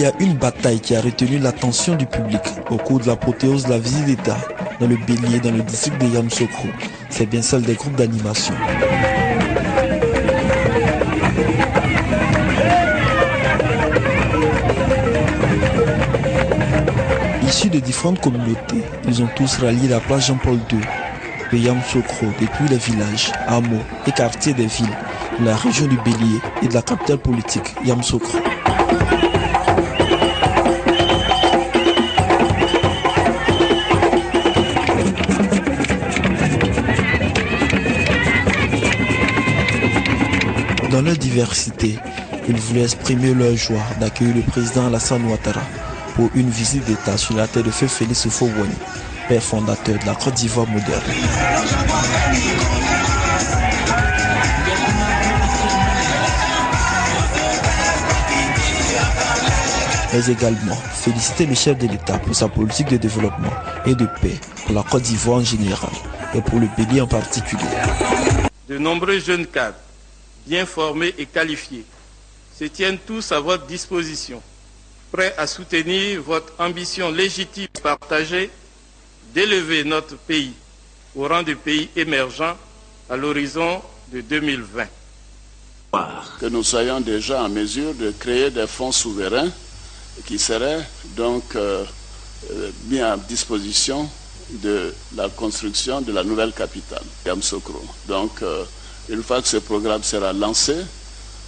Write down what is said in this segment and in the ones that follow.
y a une bataille qui a retenu l'attention du public au cours de l'apothéose de la visite d'État dans le Bélier, dans le district de Yamoussoukro. C'est bien celle des groupes d'animation. Issus de différentes communautés, ils ont tous rallié la place Jean-Paul II de Yamoussoukro depuis les villages, hameaux et quartiers des villes de la région du Bélier et de la capitale politique, Yamoussoukro. Dans leur diversité, ils voulaient exprimer leur joie d'accueillir le président Alassane Ouattara pour une visite d'État sur la terre de feu Félix Houphouët-Boigny, père fondateur de la Côte d'Ivoire moderne. Mais également féliciter le chef de l'État pour sa politique de développement et de paix pour la Côte d'Ivoire en général et pour le Bélier en particulier. De nombreux jeunes cadres, bien formés et qualifiés, se tiennent tous à votre disposition, prêts à soutenir votre ambition légitime partagée d'élever notre pays au rang de pays émergent à l'horizon de 2020. Que nous soyons déjà en mesure de créer des fonds souverains qui seraient donc mis à disposition de la construction de la nouvelle capitale, Yamoussoukro. Donc, une fois que ce programme sera lancé,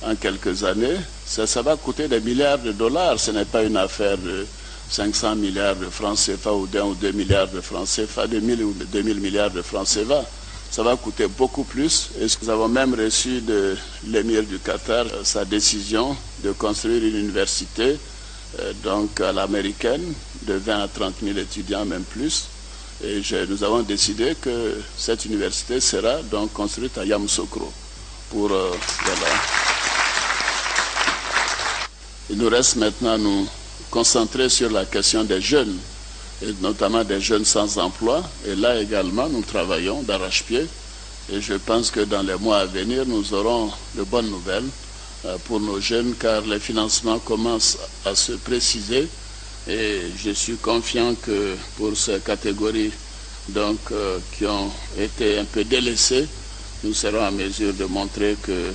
en quelques années, ça va coûter des milliards de dollars. Ce n'est pas une affaire de 500 milliards de francs CFA ou 1 ou 2 milliards de francs CFA, 2000 ou 2000 milliards de francs CFA. Ça va coûter beaucoup plus. Et nous avons même reçu de l'émir du Qatar sa décision de construire une université donc à l'américaine de 20 à 30 000 étudiants, même plus. Et nous avons décidé que cette université sera donc construite à Yamoussoukro. Voilà. Il nous reste maintenant à nous concentrer sur la question des jeunes, et notamment des jeunes sans emploi. Et là également, nous travaillons d'arrache-pied. Et je pense que dans les mois à venir, nous aurons de bonnes nouvelles pour nos jeunes, car les financements commencent à se préciser. Et je suis confiant que pour ces catégories donc, qui ont été un peu délaissées, nous serons en mesure de montrer que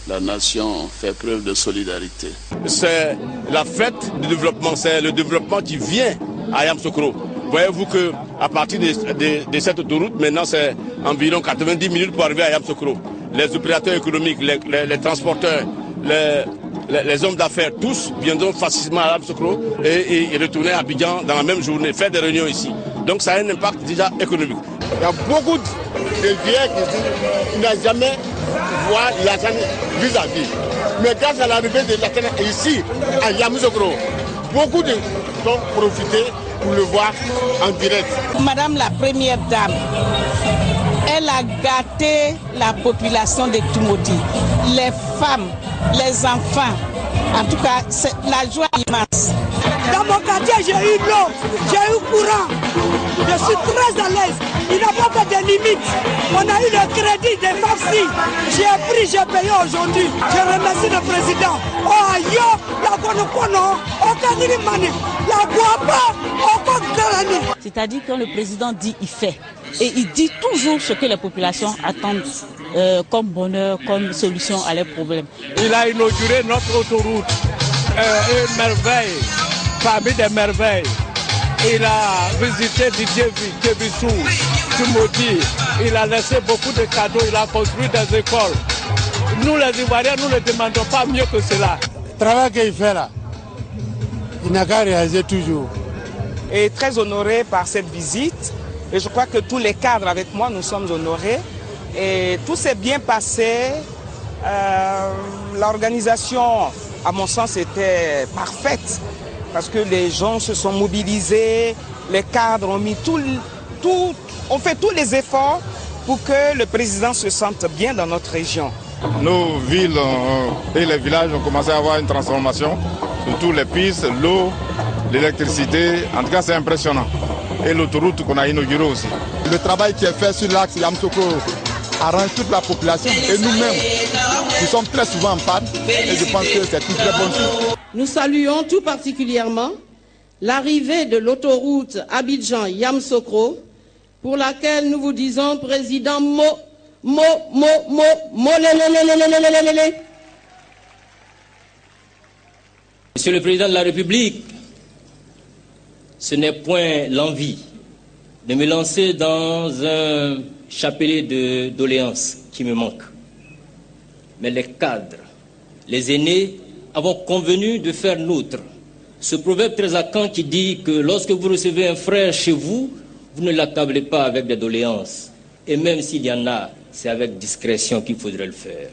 la nation fait preuve de solidarité. C'est la fête du développement, c'est le développement qui vient à Yamoussoukro. Voyez-vous qu'à partir de cette autoroute, maintenant c'est environ 90 minutes pour arriver à Yamoussoukro. Les opérateurs économiques, les transporteurs, les hommes d'affaires, tous viendront facilement à Yamoussoukro et retourner à Abidjan dans la même journée, faire des réunions ici. Donc ça a un impact déjà économique. Il y a beaucoup de vieux qui n'ont jamais vu Lassane vis-à-vis. Mais grâce à l'arrivée de Lassane ici, à Yamoussoukro, beaucoup de gens ont profité pour le voir en direct. Madame la Première Dame, elle a gâté la population de Tumoti, les femmes, les enfants. En tout cas, c'est la joie immense. Dans mon quartier, j'ai eu l'eau, j'ai eu courant. Je suis très à l'aise. Il n'a pas fait de limite. On a eu le crédit des taxis. J'ai pris, j'ai payé aujourd'hui. Je remercie le président. Oh, yo, la kono, la guapa, c'est-à-dire quand le président dit, il fait. Et il dit toujours ce que les populations attendent comme bonheur, comme solution à leurs problèmes. Il a inauguré notre autoroute, une merveille, parmi des merveilles. Il a visité Didier Kébissou, Tumoti. Il a laissé beaucoup de cadeaux, il a construit des écoles. Nous les Ivoiriens, nous ne demandons pas mieux que cela. Le travail qu'il fait là, il n'a qu'à réaliser toujours. Et très honoré par cette visite. Et je crois que tous les cadres avec moi, nous sommes honorés. Et tout s'est bien passé. L'organisation, à mon sens, était parfaite. Parce que les gens se sont mobilisés, les cadres ont fait tous les efforts pour que le président se sente bien dans notre région. Nos villes et les villages ont commencé à avoir une transformation, surtout les pistes, l'eau, l'électricité. En tout cas, c'est impressionnant. Et l'autoroute qu'on a inaugurée aussi. Le travail qui est fait sur l'axe Yamoussoukro arrange toute la population et nous-mêmes. Nous sommes très souvent en panne et je pense que c'est une très bonne chose. Nous saluons tout particulièrement l'arrivée de l'autoroute Abidjan-Yamoussoukro, pour laquelle nous vous disons, Président, Monsieur le Président de la République, ce n'est point l'envie de me lancer dans un chapelet de doléances qui me manque. Mais les cadres, les aînés, avons convenu de faire nôtre ce proverbe très arcan qui dit que lorsque vous recevez un frère chez vous, vous ne l'accablez pas avec des doléances. Et même s'il y en a, c'est avec discrétion qu'il faudrait le faire.